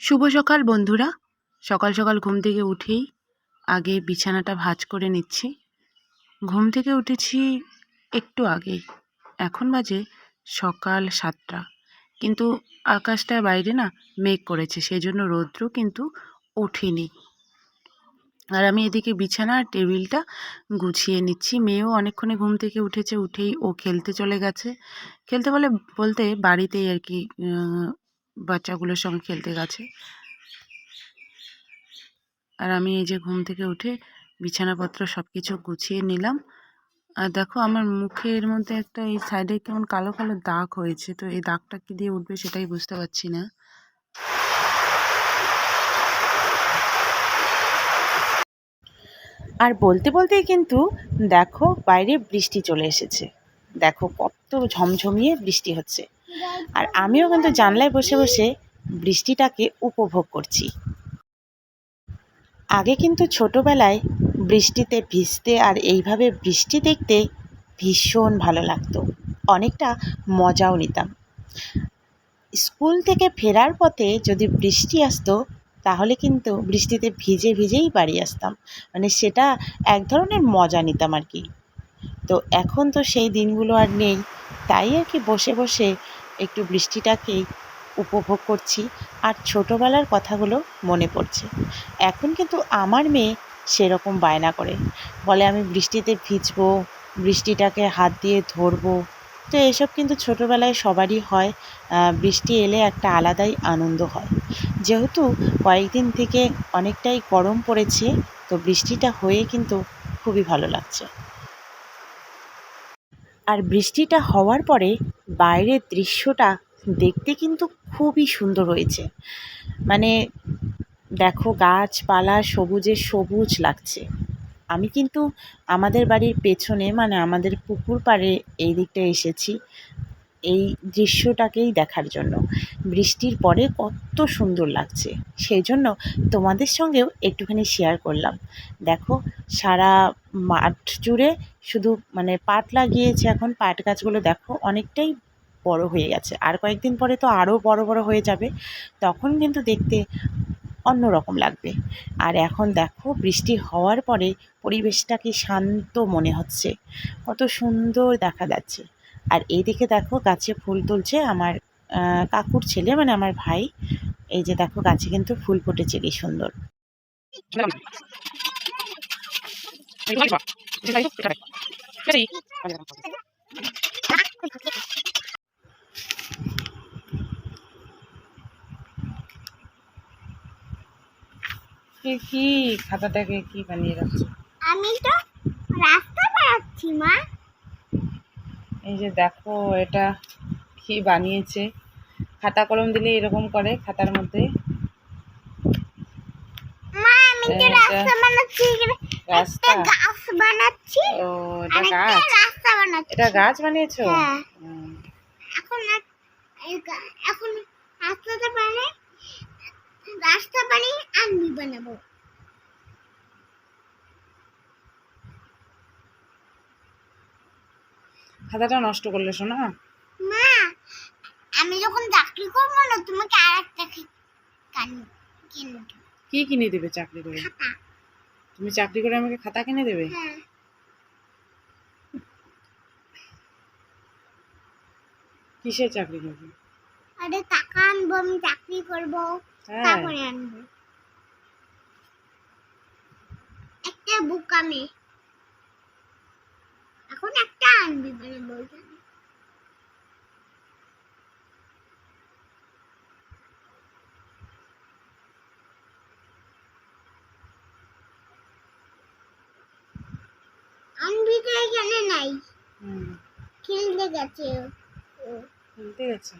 শুভ সকাল বন্ধুরা। সকাল সকাল ঘুম থেকে উঠেই আগে বিছানাটা ভাঁজ করে নিচ্ছি। ঘুম থেকে উঠেছি একটু আগেই, এখন বাজে সকাল 7টা, কিন্তু আকাশটা বাইরে না মেঘ করেছে, সেই জন্য রৌদ্র কিন্তু ওঠেনি। আর আমি এদিকে বিছানা আর টেবিলটা গুছিয়ে নিচ্ছি। মেয়েও অনেকক্ষণে ঘুম থেকে উঠেছে, উঠেই ও খেলতে চলে গেছে। খেলতে বলতে বাড়িতেই আর কি, বাচ্চাগুলোর সঙ্গে খেলতে গেছে। আর আমি এই যে ঘুম থেকে উঠে বিছানাপত্র সব কিছু গুছিয়ে নিলাম। আর দেখো আমার মুখের মধ্যে একটা এই সাইডে কেমন কালো কালো দাগ হয়েছে, তো এই দাগটা কি দিয়ে উঠবে সেটাই বুঝতে পারছি না। আর বলতে বলতেই কিন্তু দেখো বাইরে বৃষ্টি চলে এসেছে। দেখো কত ঝমঝমিয়ে বৃষ্টি হচ্ছে, আর আমিও কিন্তু জানলায় বসে বসে বৃষ্টিটাকে উপভোগ করছি। আগে কিন্তু ছোটবেলায় বৃষ্টিতে ভিজতে আর এইভাবে বৃষ্টি দেখতে ভীষণ ভালো লাগতো, অনেকটা মজাও নিতাম। স্কুল থেকে ফেরার পথে যদি বৃষ্টি আসতো, তাহলে কিন্তু বৃষ্টিতে ভিজে ভিজেই বাড়ি আসতাম, মানে সেটা এক ধরনের মজা নিতাম আর কি। তো এখন তো সেই দিনগুলো আর নেই, তাই আর কি বসে বসে একটু বৃষ্টিটাকেই উপভোগ করছি, আর ছোটোবেলার কথাগুলো মনে পড়ছে। এখন কিন্তু আমার মেয়ে সেরকম বায়না করে, বলে আমি বৃষ্টিতে ভিজবো, বৃষ্টিটাকে হাত দিয়ে ধরবো। তো এসব কিন্তু ছোটোবেলায় সবারই হয়। বৃষ্টি এলে একটা আলাদাই আনন্দ হয়। যেহেতু কয়েকদিন থেকে অনেকটাই গরম পড়েছে, তো বৃষ্টিটা হয়ে কিন্তু খুবই ভালো লাগছে। আর বৃষ্টিটা হওয়ার পরে বাইরের দৃশ্যটা দেখতে কিন্তু খুবই সুন্দর হয়েছে। মানে দেখো গাছপালা সবুজে সবুজ লাগছে। আমি কিন্তু আমাদের বাড়ির পেছনে, মানে আমাদের পুকুর পাড়ে এই দিকটা এসেছি এই দৃশ্যটাকেই দেখার জন্য। বৃষ্টির পরে কত সুন্দর লাগছে, সেই জন্য তোমাদের সঙ্গেও একটুখানি শেয়ার করলাম। দেখো সারা মাঠ জুড়ে শুধু মানে পাট লাগিয়েছে, এখন পাট গাছগুলো দেখো অনেকটাই বড় হয়ে গেছে, আর কয়েকদিন পরে তো আরও বড় বড় হয়ে যাবে, তখন কিন্তু দেখতে অন্য রকম লাগবে। আর এখন দেখো বৃষ্টি হওয়ার পরে পরিবেশটাকে শান্ত মনে হচ্ছে, কত সুন্দর দেখা যাচ্ছে। আর এইদিকে দেখো গাছে ফুল তুলছে আমার কাকুর ছেলে, মানে আমার ভাই। এই যে দেখো গাছে কিন্তু ফুল ফুটেছে কি সুন্দর। কি খাতাটাকে কি বানিয়ে রাখছো? আমি তো রাস্তা বানাচ্ছি মা। এই যে দেখো এটা কি বানিয়েছে, খাতা কলম দিলে এরকম করে খাতার মধ্যে। মা আমি তো রাস্তা বানাচ্ছি, রাস্তা গাছ বানাচ্ছি। ও এটা গাছ, রাস্তা বানাচ্ছি। এটা গাছ বানিয়েছো? হ্যাঁ। এখন এখন রাস্তাটা বানাই, রাস্তা বানিয়ে আমি বানাবো। খাতাটা নষ্ট করলে শোনা। মা আমি যখন চাকরি করবো না, তোমাকে আরেকটা কিনে দেবো। কি কিনে দেবে চাকরি করে? খাতা। তুমি চাকরি করে আমাকে খাতা কিনে দেবে? হ্যাঁ। কিসের চাকরি করবে? আরে টাকা আনবো, আমি চাকরি করবো, তারপরে আনবো একটা বুক। আমি এখন একটা আনবি মানে বলতে আনবি তো এখানে নাই, খেলতে গেছে। খেলতে গেছে?